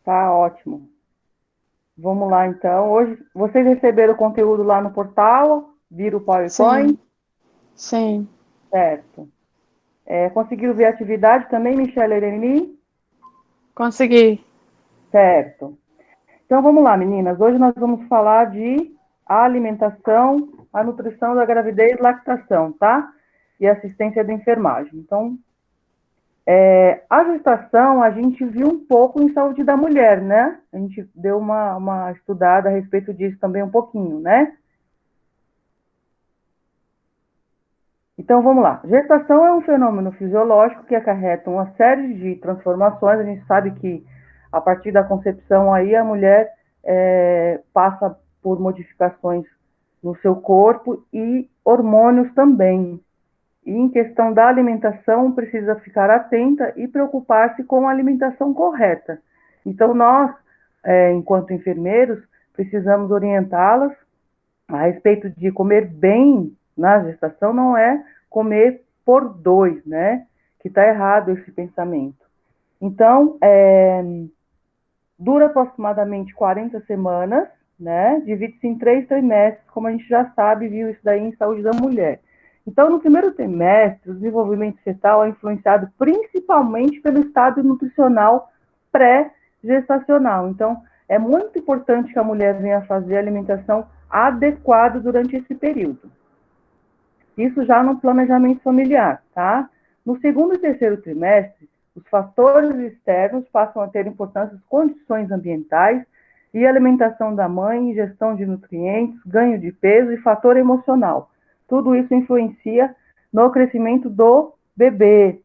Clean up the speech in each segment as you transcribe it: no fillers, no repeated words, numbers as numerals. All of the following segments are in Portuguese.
Tá ótimo. Vamos lá, então. Hoje, vocês receberam o conteúdo lá no portal? Viram o PowerPoint? Sim, sim, Certo. Conseguiram ver a atividade também, Michelle e Ereni? consegui. Certo. Então, vamos lá, meninas. Hoje nós vamos falar de alimentação, a nutrição da gravidez e lactação, tá? E assistência da enfermagem. Então, a gestação, a gente viu um pouco em saúde da mulher, né? A gente deu uma estudada a respeito disso também um pouquinho, né? Então, vamos lá. Gestação é um fenômeno fisiológico que acarreta uma série de transformações. A gente sabe que, a partir da concepção, aí a mulher passa por modificações no seu corpo e hormônios também. E em questão da alimentação, precisa ficar atenta e preocupar-se com a alimentação correta. Então, nós, enquanto enfermeiros, precisamos orientá-las a respeito de comer bem na gestação, não é comer por dois, né? Que está errado esse pensamento. Então, dura aproximadamente 40 semanas, né? Divide-se em 3 trimestres, como a gente já sabe, viu isso daí em saúde da mulher. Então, no primeiro trimestre, o desenvolvimento fetal é influenciado principalmente pelo estado nutricional pré-gestacional. Então, é muito importante que a mulher venha fazer a alimentação adequada durante esse período. Isso já no planejamento familiar, tá? No segundo e terceiro trimestre, os fatores externos passam a ter importância as condições ambientais e alimentação da mãe, ingestão de nutrientes, ganho de peso e fator emocional. Tudo isso influencia no crescimento do bebê.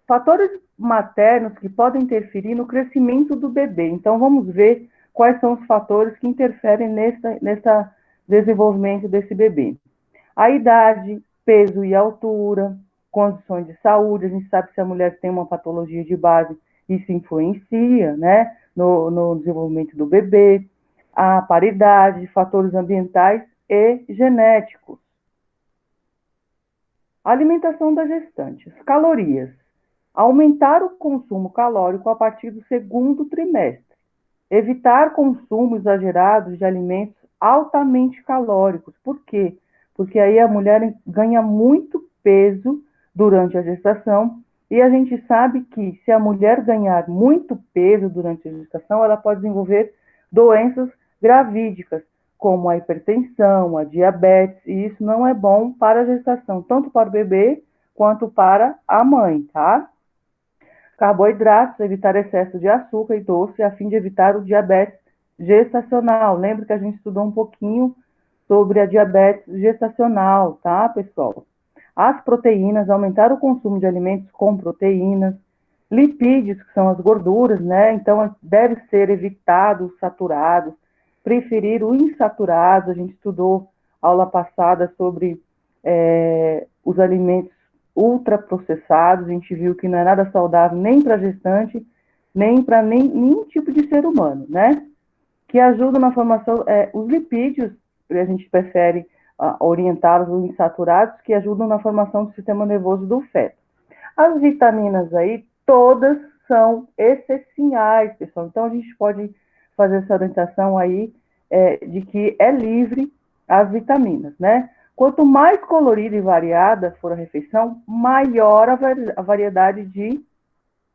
Fatores maternos que podem interferir no crescimento do bebê. Então, vamos ver quais são os fatores que interferem nesse desenvolvimento desse bebê. A idade, peso e altura, condições de saúde. A gente sabe que se a mulher tem uma patologia de base, isso influencia, né, no desenvolvimento do bebê. A paridade, fatores ambientais e genéticos. A alimentação da gestante. As calorias. Aumentar o consumo calórico a partir do segundo trimestre. Evitar consumo exagerado de alimentos altamente calóricos. Por quê? Porque aí a mulher ganha muito peso durante a gestação e a gente sabe que se a mulher ganhar muito peso durante a gestação, ela pode desenvolver doenças gravídicas, como a hipertensão, a diabetes, e isso não é bom para a gestação, tanto para o bebê quanto para a mãe, tá? Carboidratos, evitar excesso de açúcar e doce, a fim de evitar o diabetes gestacional. Lembra que a gente estudou um pouquinho sobre a diabetes gestacional, tá, pessoal? As proteínas, aumentar o consumo de alimentos com proteínas. Lipídios, que são as gorduras, né? Então, deve ser evitado os saturados, preferir o insaturado. A gente estudou aula passada sobre os alimentos ultraprocessados, a gente viu que não é nada saudável nem para gestante, nem para nenhum tipo de ser humano, né? Que ajudam na formação, os lipídios, a gente prefere orientá-los os insaturados, que ajudam na formação do sistema nervoso do feto. As vitaminas aí, todas são essenciais, pessoal. Então, a gente pode fazer essa orientação aí de que é livre as vitaminas, né? Quanto mais colorida e variada for a refeição, maior a variedade de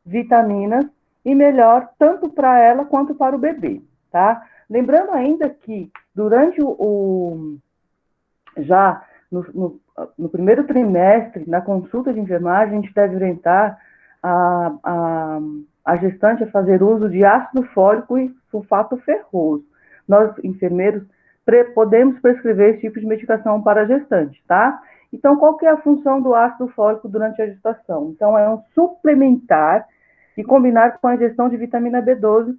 vitaminas e melhor tanto para ela quanto para o bebê, tá? Lembrando ainda que durante já no primeiro trimestre, na consulta de enfermagem, a gente deve orientar a gestante a fazer uso de ácido fólico e sulfato ferroso. Nós, enfermeiros, podemos prescrever esse tipo de medicação para a gestante, tá? Então, qual que é a função do ácido fólico durante a gestação? Então, é um suplementar e combinar com a ingestão de vitamina B12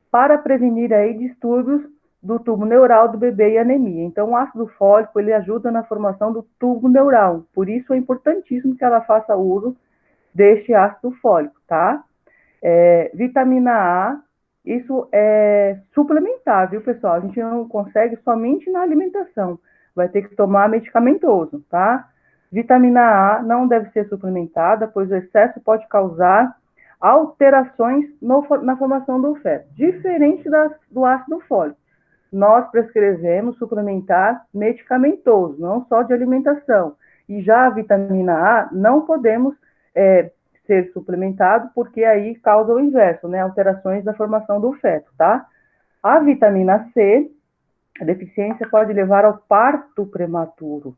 para prevenir aí distúrbios do tubo neural do bebê e anemia. Então, o ácido fólico, ele ajuda na formação do tubo neural. Por isso, é importantíssimo que ela faça uso deste ácido fólico, tá? Vitamina A, isso é suplementar, viu, pessoal? A gente não consegue somente na alimentação. Vai ter que tomar medicamentoso, tá? Vitamina A não deve ser suplementada, pois o excesso pode causar alterações na formação do feto, diferente do ácido fólico. Nós prescrevemos suplementar medicamentoso, não só de alimentação. E já a vitamina A não podemos ser suplementado, porque aí causa o inverso, né? Alterações da formação do feto, tá? A vitamina C, a deficiência pode levar ao parto prematuro,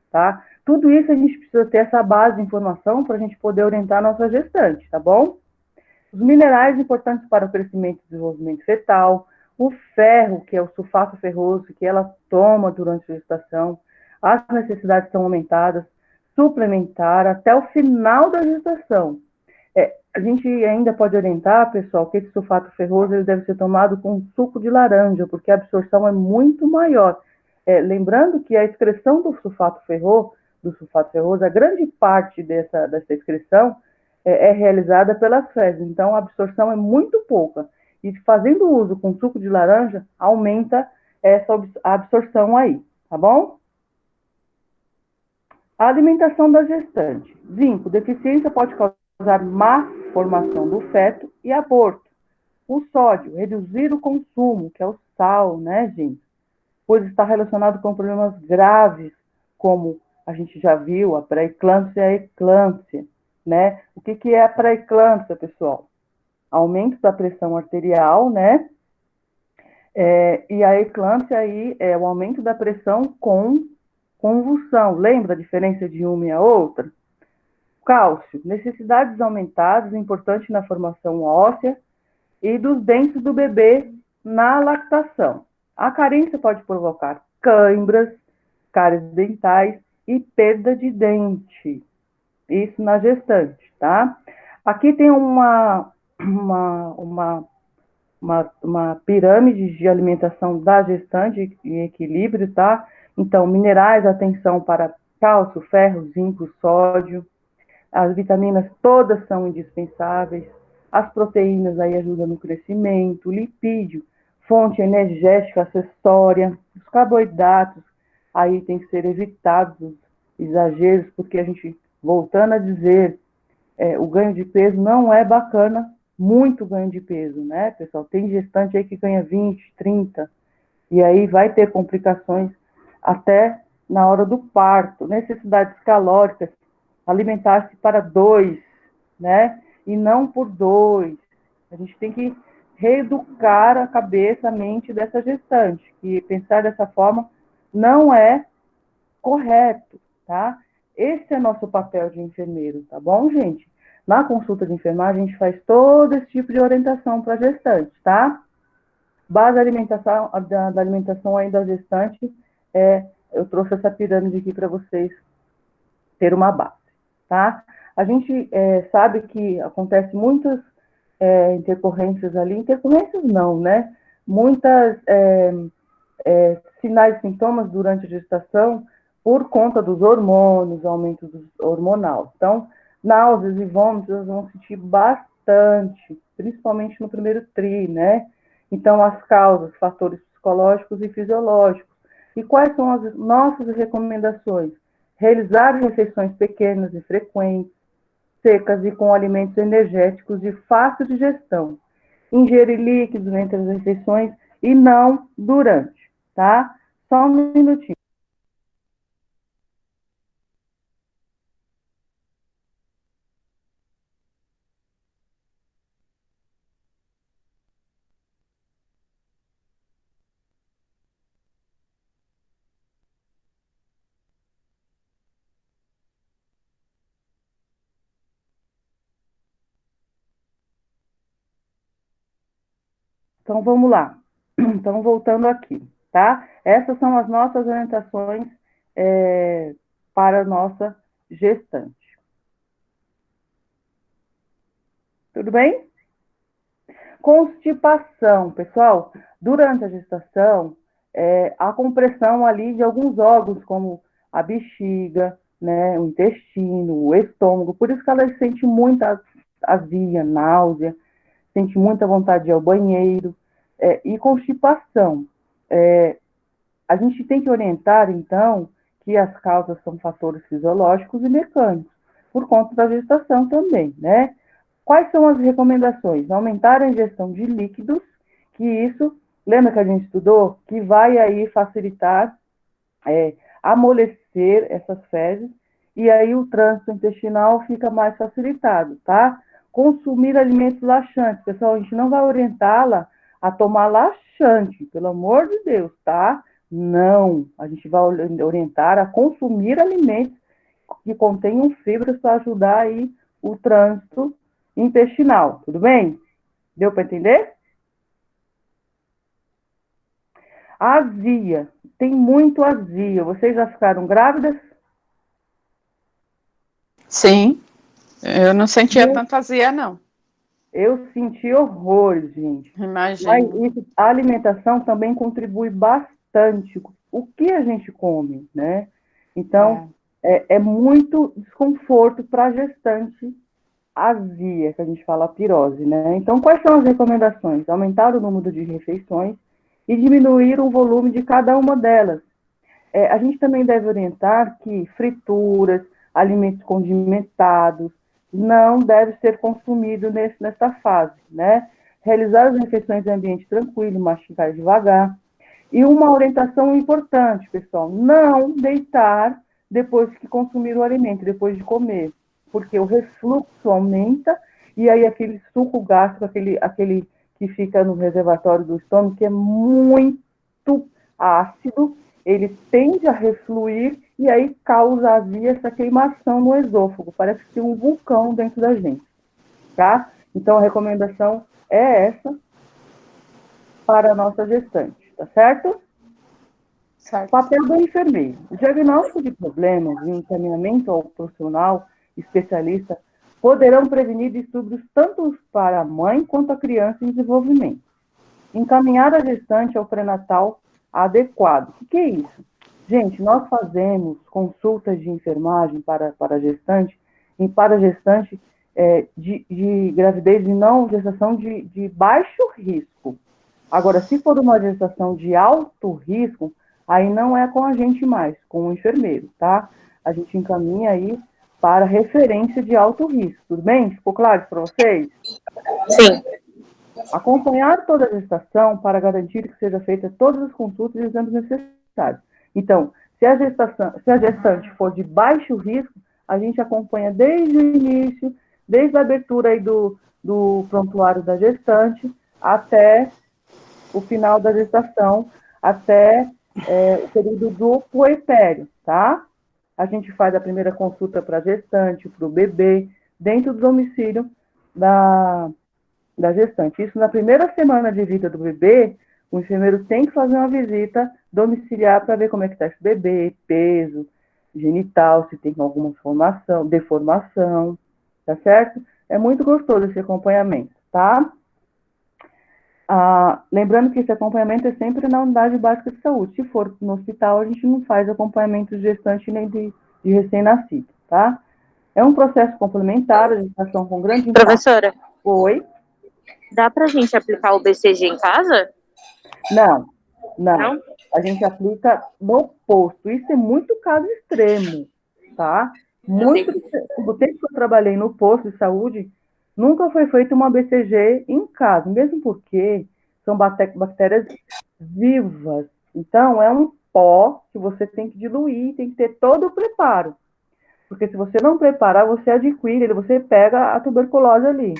tá? Tudo isso a gente precisa ter essa base de informação para a gente poder orientar a nossa gestante, tá bom? Os minerais importantes para o crescimento e desenvolvimento fetal, o ferro, que é o sulfato ferroso, que ela toma durante a gestação, as necessidades são aumentadas, suplementar até o final da gestação. A gente ainda pode orientar, pessoal, que esse sulfato ferroso ele deve ser tomado com suco de laranja, porque a absorção é muito maior. Lembrando que a excreção do sulfato ferroso, a grande parte dessa excreção é realizada pelas fezes, então a absorção é muito pouca. E fazendo uso com suco de laranja, aumenta essa absorção aí, tá bom? A alimentação da gestante. Zinco, deficiência pode causar má formação do feto e aborto. O sódio, reduzir o consumo, que é o sal, né, gente? Pois está relacionado com problemas graves, como a gente já viu, a pré-eclâmpsia e a eclâmpsia, né? O que é a pré-eclâmpsia, pessoal? Aumento da pressão arterial, né? E a eclâmpsia aí é o aumento da pressão com convulsão. Lembra a diferença de uma e a outra? Cálcio, necessidades aumentadas, importante na formação óssea e dos dentes do bebê na lactação. A carência pode provocar câimbras, cáries dentais e perda de dente. Isso na gestante, tá? Aqui tem uma pirâmide de alimentação da gestante em equilíbrio, tá? Então, minerais, atenção para cálcio, ferro, zinco, sódio. As vitaminas todas são indispensáveis. As proteínas aí ajudam no crescimento. Lipídio, fonte energética acessória. Os carboidratos aí tem que ser evitados os exageros, porque a gente, voltando a dizer, o ganho de peso não é bacana, muito ganho de peso, né, pessoal? Tem gestante aí que ganha 20, 30, e aí vai ter complicações até na hora do parto. Necessidades calóricas, alimentar-se para 2, né, e não por 2. A gente tem que reeducar a cabeça, a mente dessa gestante, que pensar dessa forma não é correto, tá? Esse é nosso papel de enfermeiro, tá bom, gente? Na consulta de enfermagem, a gente faz todo esse tipo de orientação para a gestante, tá? Base da alimentação aí da gestante, eu trouxe essa pirâmide aqui para vocês ter uma base, tá? A gente sabe que acontece muitas intercorrências ali, intercorrências não, né? Muitas sinais e sintomas durante a gestação por conta dos hormônios, aumento hormonal. Então, náuseas e vômitos elas vão sentir bastante, principalmente no primeiro tri, né? Então, as causas, fatores psicológicos e fisiológicos. E quais são as nossas recomendações? Realizar refeições pequenas e frequentes, secas e com alimentos energéticos de fácil digestão. Ingerir líquidos entre as refeições e não durante, tá? Só um minutinho. Então, vamos lá. Então, voltando aqui, tá? Essas são as nossas orientações para a nossa gestante. Tudo bem? Constipação, pessoal. Durante a gestação, a compressão ali de alguns órgãos, como a bexiga, né, o intestino, o estômago. Por isso que ela sente muita azia, náusea, sente muita vontade de ir ao banheiro. E constipação. A gente tem que orientar, então, que as causas são fatores fisiológicos e mecânicos, por conta da gestação também, né? Quais são as recomendações? Aumentar a ingestão de líquidos, que isso, lembra que a gente estudou? Que vai aí facilitar, amolecer essas fezes, e aí o trânsito intestinal fica mais facilitado, tá? Consumir alimentos laxantes. Pessoal, a gente não vai orientá-la a tomar laxante, pelo amor de Deus, tá? Não, a gente vai orientar a consumir alimentos que contenham fibras para ajudar aí o trânsito intestinal, tudo bem? Deu para entender? Azia, tem muito azia. Vocês já ficaram grávidas? Sim. Eu não sentia Eu, tanta azia, não. eu senti horrores, gente. Mas Imagino. isso, a alimentação também contribui bastante. O que a gente come, né? Então, É. é muito desconforto para a gestante azia, que a gente fala pirose, né? Então, quais são as recomendações? Aumentar o número de refeições e diminuir o volume de cada uma delas. A gente também deve orientar que frituras, alimentos condimentados, não deve ser consumido nessa fase, né? Realizar as refeições em ambiente tranquilo, mastigar devagar. E uma orientação importante, pessoal, não deitar depois que consumir o alimento, depois de comer, porque o refluxo aumenta e aí aquele suco gástrico, aquele que fica no reservatório do estômago, que é muito ácido, ele tende a refluir e aí causa azia, essa queimação no esôfago. Parece que tem um vulcão dentro da gente, tá? Então, a recomendação é essa para a nossa gestante, tá certo? Certo. Papel do enfermeiro. O diagnóstico de problemas e o encaminhamento ao profissional especialista poderão prevenir distúrbios tanto para a mãe quanto a criança em desenvolvimento. Encaminhar a gestante ao pré-natal adequado. O que é isso? Gente, nós fazemos consultas de enfermagem para gestante, e para gestante de gravidez e não gestação de baixo risco. Agora, se for uma gestação de alto risco, aí não é com a gente mais, com o enfermeiro, tá? A gente encaminha aí para referência de alto risco, tudo bem? Ficou claro isso para vocês? Sim. Acompanhar toda a gestação para garantir que seja feita todas as consultas e exames necessários. Então, se a gestante for de baixo risco, a gente acompanha desde o início, desde a abertura aí do prontuário da gestante até o final da gestação, até o período do puerpério, tá? A gente faz a primeira consulta para a gestante, para o bebê, dentro do domicílio da gestante. Isso na primeira semana de vida do bebê, o enfermeiro tem que fazer uma visita domiciliar para ver como é que está esse bebê, peso, genital, se tem alguma deformação, tá certo? É muito gostoso esse acompanhamento, tá? Lembrando que esse acompanhamento é sempre na unidade básica de saúde. Se for no hospital, a gente não faz acompanhamento de gestante nem de recém-nascido, tá? É um processo complementar, a gestação com grande impacto. Professora, Oi? dá pra gente aplicar o BCG em casa? Não. Não? A gente aplica no posto. Isso é muito caso extremo, tá? O tempo que eu trabalhei no posto de saúde, nunca foi feita uma BCG em casa, mesmo porque são bactérias vivas. Então, é um pó que você tem que diluir, tem que ter todo o preparo. Porque se você não preparar, você adquire, você pega a tuberculose ali.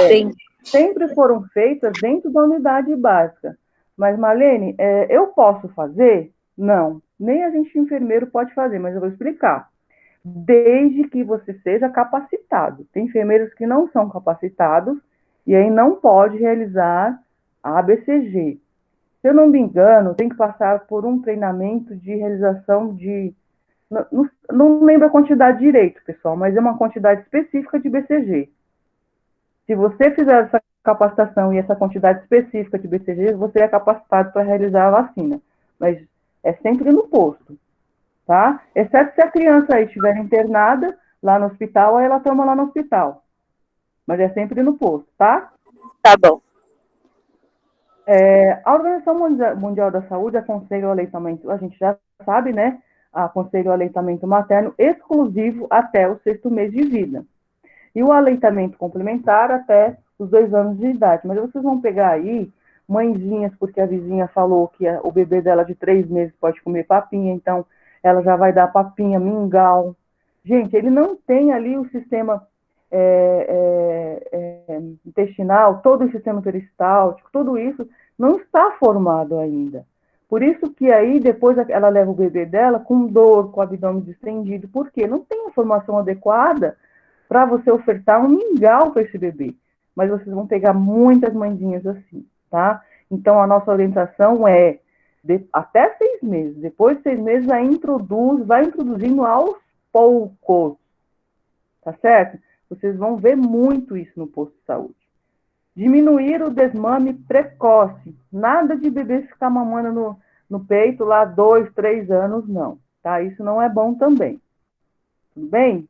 Sim. Sempre foram feitas dentro da unidade básica. Mas, Marlene, eu posso fazer? Não. Nem a gente enfermeiro pode fazer, mas eu vou explicar. Desde que você seja capacitado. Tem enfermeiros que não são capacitados e aí não pode realizar a BCG. Se eu não me engano, tem que passar por um treinamento de realização de... Não lembro a quantidade direito, pessoal, mas é uma quantidade específica de BCG. Se você fizer essa capacitação e essa quantidade específica de BCG, você é capacitado para realizar a vacina. Mas é sempre no posto, tá? Exceto se a criança aí estiver internada lá no hospital, aí ela toma lá no hospital. Mas é sempre no posto, tá? Tá bom. A Organização Mundial da Saúde aconselha o aleitamento, a gente já sabe, né? Aconselha o aleitamento materno exclusivo até o 6º mês de vida. E o aleitamento complementar até os 2 anos de idade. Mas vocês vão pegar aí mãezinhas, porque a vizinha falou que o bebê dela de 3 meses pode comer papinha, então ela já vai dar papinha, mingau. Gente, ele não tem ali o sistema intestinal, todo o sistema peristáltico, tudo isso não está formado ainda. Por isso que aí depois ela leva o bebê dela com dor, com o abdômen distendido, porque não tem a formação adequada para você ofertar um mingau para esse bebê. Mas vocês vão pegar muitas mãezinhas assim, tá? Então a nossa orientação é até 6 meses. Depois de 6 meses, vai introduzindo aos poucos, tá certo? Vocês vão ver muito isso no posto de saúde. Diminuir o desmame precoce. Nada de bebê ficar mamando no peito lá 2, 3 anos, não. Tá? Isso não é bom também. Tudo bem?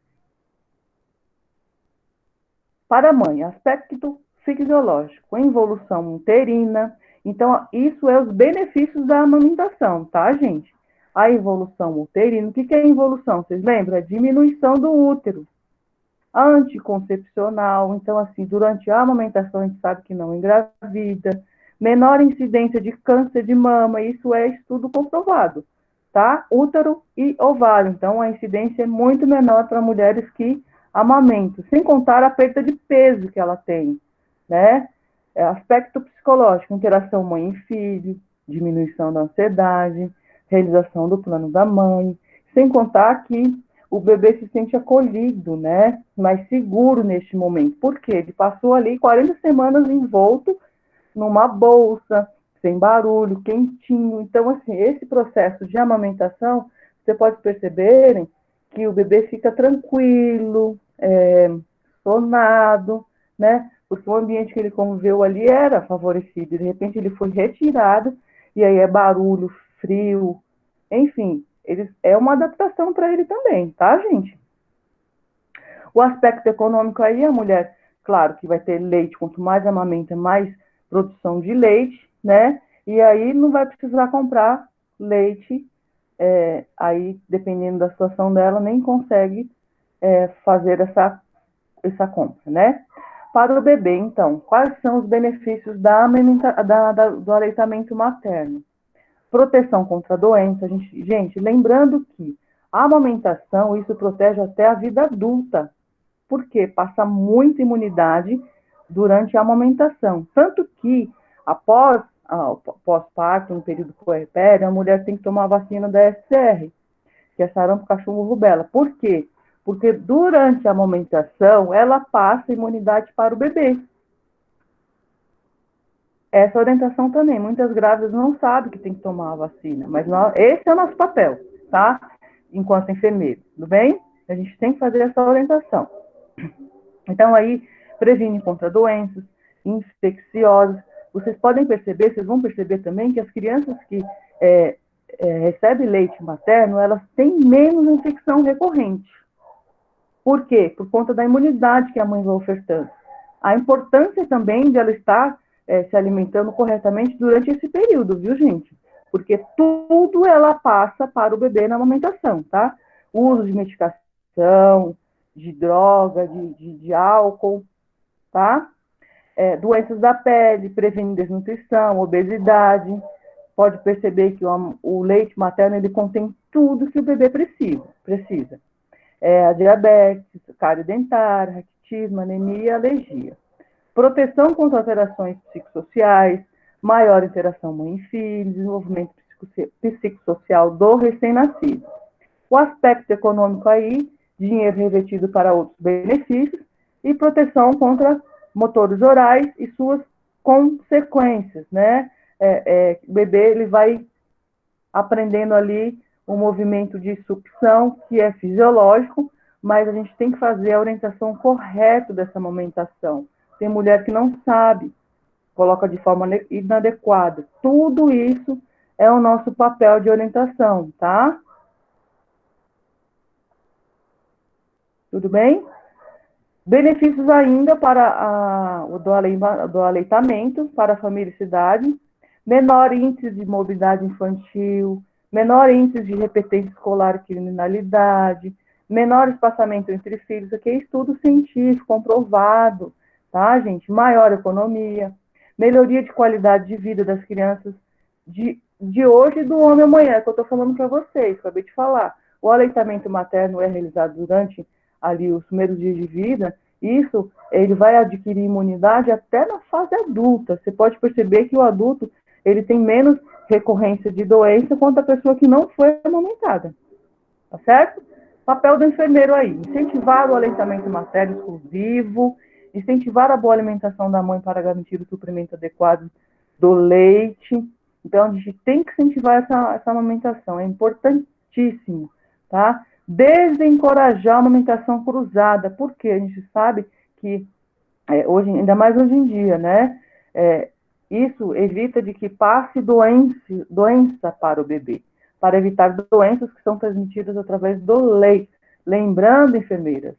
Para a mãe, aspecto fisiológico, involução uterina. Então, isso é os benefícios da amamentação, tá, gente? A involução uterina. O que é involução? Vocês lembram? É diminuição do útero. Anticoncepcional, então assim, durante a amamentação a gente sabe que não engravida, menor incidência de câncer de mama, isso é estudo comprovado, tá? Útero e ovário, então a incidência é muito menor para mulheres que amamentam, sem contar a perda de peso que ela tem, né? Aspecto psicológico, interação mãe e filho, diminuição da ansiedade, realização do plano da mãe, sem contar que o bebê se sente acolhido, né? Mais seguro neste momento. Por quê? Ele passou ali 40 semanas envolto numa bolsa, sem barulho, quentinho. Então, assim, esse processo de amamentação, você pode perceberem que o bebê fica tranquilo, sonado, né? Porque o ambiente que ele conviveu ali era favorecido. De repente, ele foi retirado, e aí é barulho, frio, enfim, é uma adaptação para ele também, tá, gente? O aspecto econômico aí, a mulher, claro, que vai ter leite, quanto mais amamenta, mais produção de leite, né? E aí não vai precisar comprar leite, aí, dependendo da situação dela, nem consegue fazer essa compra, né? Para o bebê, então, quais são os benefícios do aleitamento materno? Proteção contra doença. Gente, lembrando que a amamentação, isso protege até a vida adulta, porque passa muita imunidade durante a amamentação. Tanto que, após pós-parto, no período puerpério, a mulher tem que tomar a vacina da SR, que é sarampo, cachumba, rubéola. Por quê? Porque durante a amamentação, ela passa imunidade para o bebê. Essa orientação também. Muitas grávidas não sabem que tem que tomar a vacina, mas esse é o nosso papel, tá? Enquanto enfermeiro, tudo bem? A gente tem que fazer essa orientação. Então, aí, previne contra doenças infecciosas. Vocês podem perceber, vocês vão perceber também que as crianças que recebem leite materno, elas têm menos infecção recorrente. Por quê? Por conta da imunidade que a mãe vai ofertando. A importância também de ela estar se alimentando corretamente durante esse período, viu, gente? Porque tudo ela passa para o bebê na amamentação, tá? O uso de medicação, de droga, de álcool, tá? Doenças da pele, previne desnutrição, obesidade. Pode perceber que o leite materno, ele contém tudo que o bebê precisa. A diabetes, cárie dentária, raquitismo, anemia e alergia. Proteção contra alterações psicossociais, maior interação mãe e filho, desenvolvimento psicossocial do recém-nascido. O aspecto econômico aí, dinheiro revertido para outros benefícios, e proteção contra motores orais e suas consequências, né? O bebê, ele vai aprendendo ali o movimento de sucção, que é fisiológico, mas a gente tem que fazer a orientação correta dessa amamentação. Tem mulher que não sabe, coloca de forma inadequada. Tudo isso é o nosso papel de orientação, tá? Tudo bem? Benefícios ainda para do aleitamento para a familicidade, menor índice de morbidade infantil, menor índice de repetência escolar e criminalidade, menor espaçamento entre filhos, aqui é estudo científico, comprovado, tá, gente? Maior economia, melhoria de qualidade de vida das crianças de hoje e do homem amanhã, que eu estou falando para vocês, acabei de falar. O aleitamento materno é realizado durante ali os primeiros dias de vida, isso ele vai adquirir imunidade até na fase adulta. Você pode perceber que o adulto ele tem menos recorrência de doença quanto a pessoa que não foi amamentada, tá certo? Papel do enfermeiro aí, incentivar o aleitamento materno exclusivo, incentivar a boa alimentação da mãe para garantir o suprimento adequado do leite. Então, a gente tem que incentivar essa amamentação, é importantíssimo, tá? Desencorajar a amamentação cruzada, porque a gente sabe que, hoje, ainda mais hoje em dia, né? Isso evita de que passe doença para o bebê, para evitar doenças que são transmitidas através do leite. Lembrando, enfermeiras,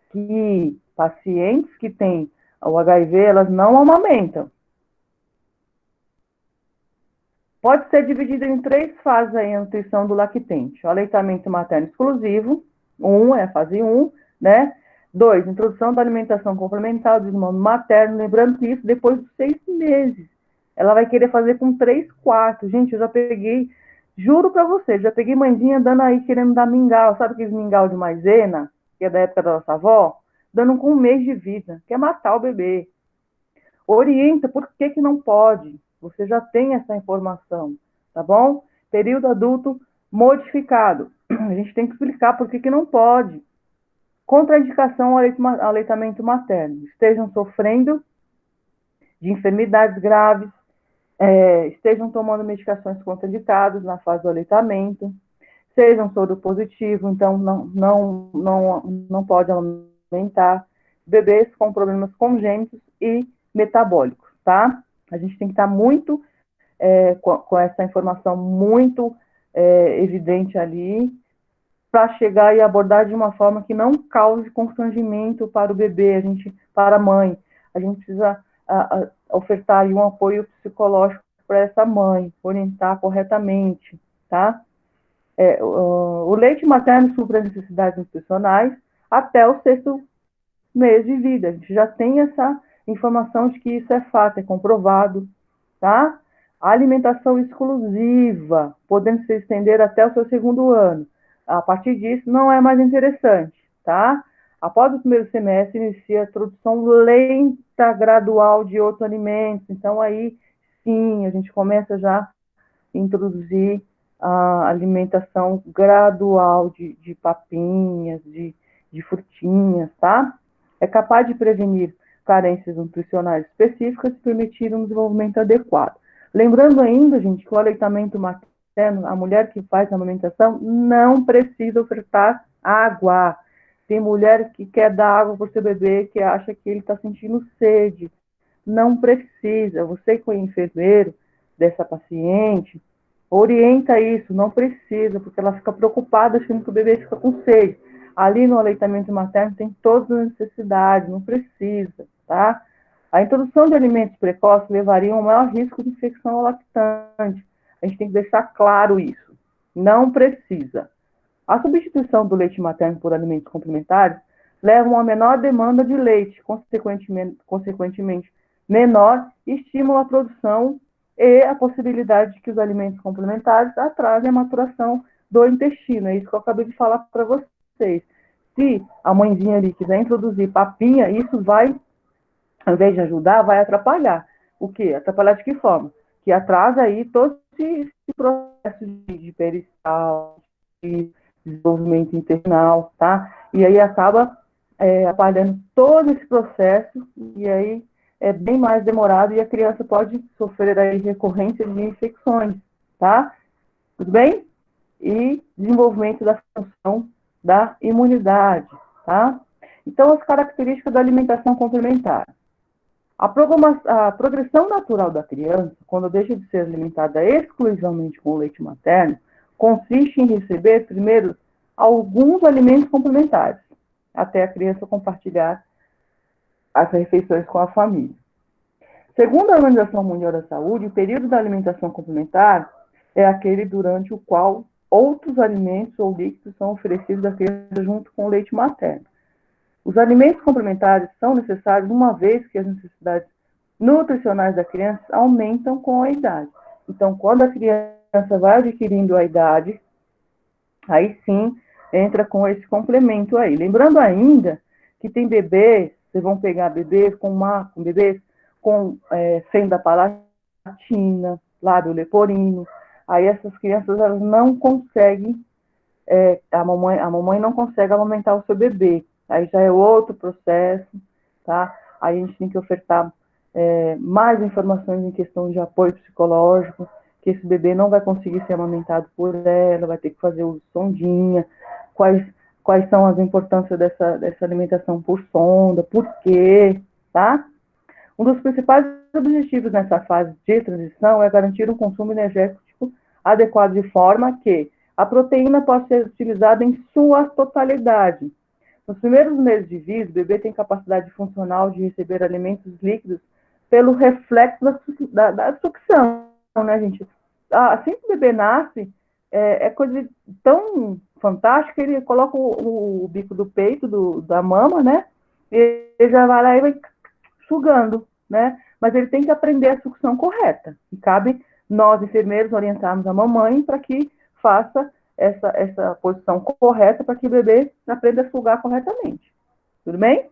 que pacientes que têm o HIV, elas não amamentam. Pode ser dividida em 3 fases aí a nutrição do lactente. O aleitamento materno exclusivo, é a fase 1, né? 2, introdução da alimentação complementar do desmame materno, lembrando que isso depois dos 6 meses. Ela vai querer fazer com 3/4. Gente, eu já peguei, juro pra vocês, já peguei mãezinha dando aí, querendo dar mingau, sabe aqueles mingau de maisena, que é da época da nossa avó? Dando com 1 mês de vida, quer matar o bebê. Orienta por que não pode. Você já tem essa informação, tá bom? Período adulto modificado. A gente tem que explicar por que não pode. Contraindicação ao aleitamento materno. Estejam sofrendo de enfermidades graves, estejam tomando medicações contraindicadas na fase do aleitamento, sejam soropositivos, então não pode amamentar, bebês com problemas congênitos e metabólicos, tá? A gente tem que estar muito com essa informação muito evidente ali, para chegar e abordar de uma forma que não cause constrangimento para o bebê, para a mãe. A gente precisa ofertar um apoio psicológico para essa mãe, orientar corretamente, tá? O leite materno supre as necessidades nutricionais até o 6º mês de vida. A gente já tem essa informação de que isso é fato, é comprovado, tá? A alimentação exclusiva, podendo se estender até o seu 2º ano. A partir disso, não é mais interessante, tá? Após o 1º semestre, inicia a introdução lenta, gradual de outros alimentos. Então, aí, sim, a gente começa já a introduzir a alimentação gradual de papinhas, de frutinhas, tá? É capaz de prevenir carências nutricionais específicas e permitir um desenvolvimento adequado. Lembrando ainda, gente, que o aleitamento materno, a mulher que faz a amamentação, não precisa ofertar água. Tem mulher que quer dar água para o seu bebê, que acha que ele está sentindo sede. Não precisa. Você, que é enfermeiro dessa paciente, orienta isso, não precisa, porque ela fica preocupada achando que o bebê fica com sede. Ali no aleitamento materno tem todas as necessidades, não precisa, tá? A introdução de alimentos precoces levaria a um maior risco de infecção ao lactante. A gente tem que deixar claro isso. Não precisa. A substituição do leite materno por alimentos complementares leva a uma menor demanda de leite, consequentemente menor estímulo à produção e a possibilidade de que os alimentos complementares atrasem a maturação do intestino. É isso que eu acabei de falar para vocês. Se a mãezinha ali quiser introduzir papinha, isso vai, ao invés de ajudar, vai atrapalhar. O quê? Atrapalhar de que forma? Que atrasa aí todo esse processo de peristal, de desenvolvimento intestinal, tá? E aí acaba atrapalhando todo esse processo, e aí é bem mais demorado, e a criança pode sofrer aí recorrências de infecções, tá? Tudo bem? E desenvolvimento da função da imunidade, tá? Então, as características da alimentação complementar. A progressão natural da criança, quando deixa de ser alimentada exclusivamente com leite materno, consiste em receber, primeiro, alguns alimentos complementares, até a criança compartilhar as refeições com a família. Segundo a Organização Mundial da Saúde, o período da alimentação complementar é aquele durante o qual outros alimentos ou líquidos são oferecidos à criança junto com o leite materno. Os alimentos complementares são necessários uma vez que as necessidades nutricionais da criança aumentam com a idade. Então, quando a criança vai adquirindo a idade, aí sim entra com esse complemento aí. Lembrando ainda que tem bebês, vocês vão pegar bebês com fenda palatina, lábio leporino. Aí essas crianças elas não conseguem, a mamãe não consegue amamentar o seu bebê. Aí já é outro processo, tá? Aí a gente tem que ofertar mais informações em questão de apoio psicológico, que esse bebê não vai conseguir ser amamentado por ela, vai ter que fazer o sondinha, quais são as importâncias dessa alimentação por sonda, por quê, tá? Um dos principais objetivos nessa fase de transição é garantir um consumo energético adequado de forma que a proteína possa ser utilizada em sua totalidade. Nos primeiros meses de vida, o bebê tem capacidade funcional de receber alimentos líquidos pelo reflexo da sucção, né, gente? Assim que o bebê nasce, é coisa tão fantástica que ele coloca o bico do peito da mama, né? E ele já vai lá e vai sugando, né? Mas ele tem que aprender a sucção correta. E cabe nós, enfermeiros, orientarmos a mamãe para que faça essa posição correta para que o bebê aprenda a sugar corretamente. Tudo bem?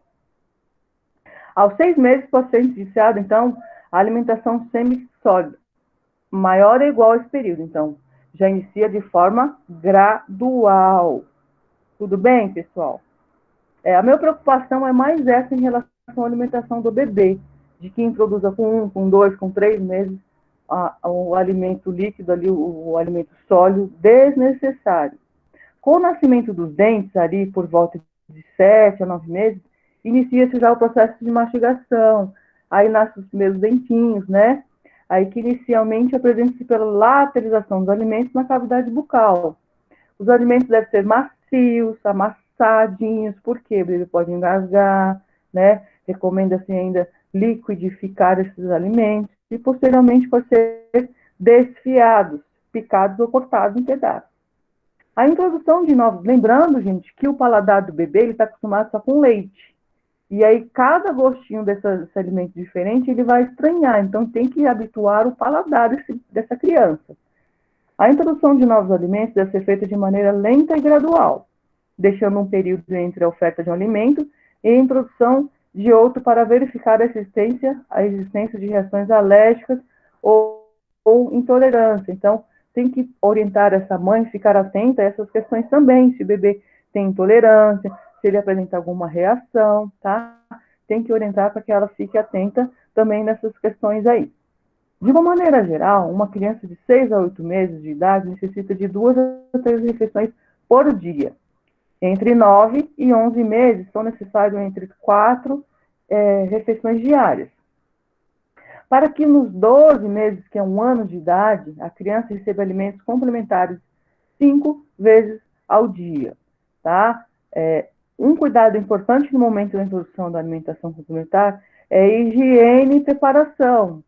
Aos 6 meses pode ser iniciada, então, a alimentação semissólida, maior ou igual a esse período. Então, já inicia de forma gradual. Tudo bem, pessoal? A minha preocupação é mais essa em relação à alimentação do bebê, de que introduza com 1, com 2, com 3 meses o alimento líquido ali, o alimento sólido desnecessário. Com o nascimento dos dentes ali por volta de 7 a 9 meses, inicia-se já o processo de mastigação, aí nascem os primeiros dentinhos, né? Aí que inicialmente apresenta-se pela lateralização dos alimentos na cavidade bucal. Os alimentos devem ser macios, amassadinhos, porque o bebê pode engasgar, né? Recomenda-se ainda liquidificar esses alimentos e posteriormente pode ser desfiados, picados ou cortados em pedaços. A introdução de novos, lembrando, gente, que o paladar do bebê ele está acostumado só com leite. E aí, cada gostinho desse alimento diferente, ele vai estranhar. Então, tem que habituar o paladar dessa criança. A introdução de novos alimentos deve ser feita de maneira lenta e gradual, deixando um período entre a oferta de um alimento e a introdução de outro para verificar a existência de reações alérgicas ou intolerância. Então, tem que orientar essa mãe, ficar atenta a essas questões também, se o bebê tem intolerância, se ele apresenta alguma reação, tá? Tem que orientar para que ela fique atenta também nessas questões aí. De uma maneira geral, uma criança de 6 a 8 meses de idade necessita de 2 a 3 refeições por dia. Entre 9 e 11 meses, são necessários entre 4 refeições diárias. Para que nos 12 meses, que é um ano de idade, a criança receba alimentos complementares 5 vezes ao dia, tá? Um cuidado importante no momento da introdução da alimentação complementar é a higiene e preparação.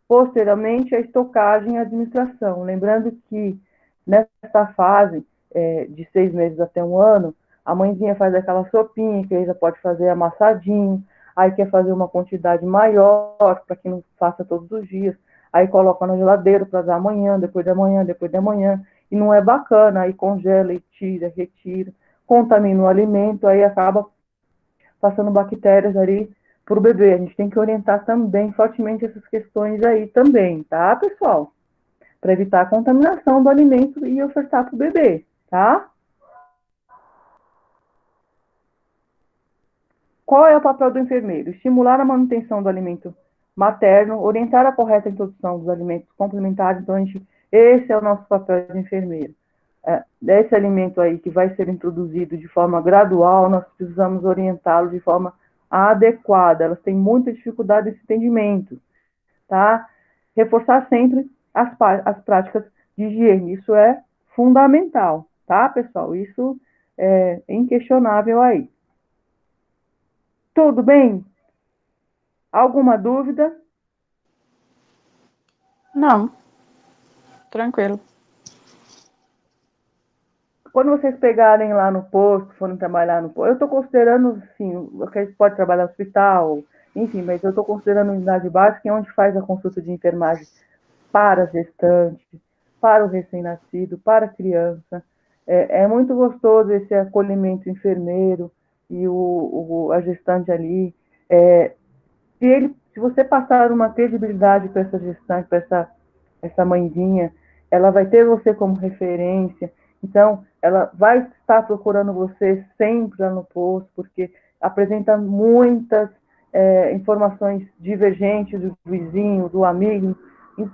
Posteriormente, a estocagem e a administração. Lembrando que nessa fase de 6 meses até um ano, a mãezinha faz aquela sopinha, que aí já pode fazer amassadinho, aí quer fazer uma quantidade maior, para que não faça todos os dias, aí coloca na geladeira para dar amanhã, depois da manhã, depois da manhã, e não é bacana, aí congela e tira, retira, contamina o alimento, aí acaba passando bactérias ali para o bebê. A gente tem que orientar também fortemente essas questões aí também, tá, pessoal? Para evitar a contaminação do alimento e ofertar para o bebê, tá? Qual é o papel do enfermeiro? Estimular a manutenção do alimento materno, orientar a correta introdução dos alimentos complementares. Então, esse é o nosso papel de enfermeiro. Desse alimento aí que vai ser introduzido de forma gradual, nós precisamos orientá-lo de forma adequada. Elas têm muita dificuldade nesse entendimento, tá? Reforçar sempre as práticas de higiene. Isso é fundamental, tá, pessoal? Isso é inquestionável aí. Tudo bem? Alguma dúvida? Não. Tranquilo. quando vocês pegarem lá no posto, forem trabalhar no posto, eu estou considerando, sim, que a gente pode trabalhar no hospital, enfim, mas eu estou considerando unidade básica, que é onde faz a consulta de enfermagem para gestantes, para o recém-nascido, para a criança. É muito gostoso esse acolhimento enfermeiro e a gestante ali. Se você passar uma credibilidade para essa gestante, para essa mãezinha, ela vai ter você como referência. Então, ela vai estar procurando você sempre lá no posto, porque apresenta muitas informações divergentes do vizinho, do amigo,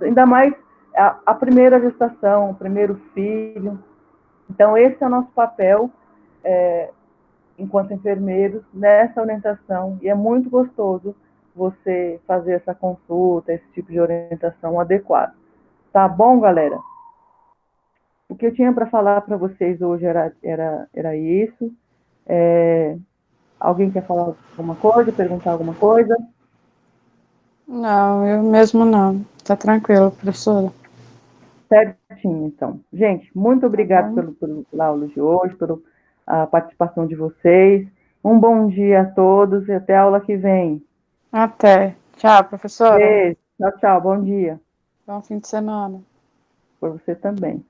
ainda mais a primeira gestação, o primeiro filho. Então, esse é o nosso papel enquanto enfermeiros nessa orientação, e é muito gostoso você fazer essa consulta, esse tipo de orientação adequada. Tá bom, galera? O que eu tinha para falar para vocês hoje era isso. Alguém quer falar alguma coisa, perguntar alguma coisa? Não, eu mesmo não. Tá tranquilo, professora. Certinho, então. Gente, muito obrigado bom. pela aula de hoje, pela participação de vocês. Um bom dia a todos e até a aula que vem. Até. Tchau, professora. Beijo. Tchau, tchau. Bom dia. Bom fim de semana. Para você também.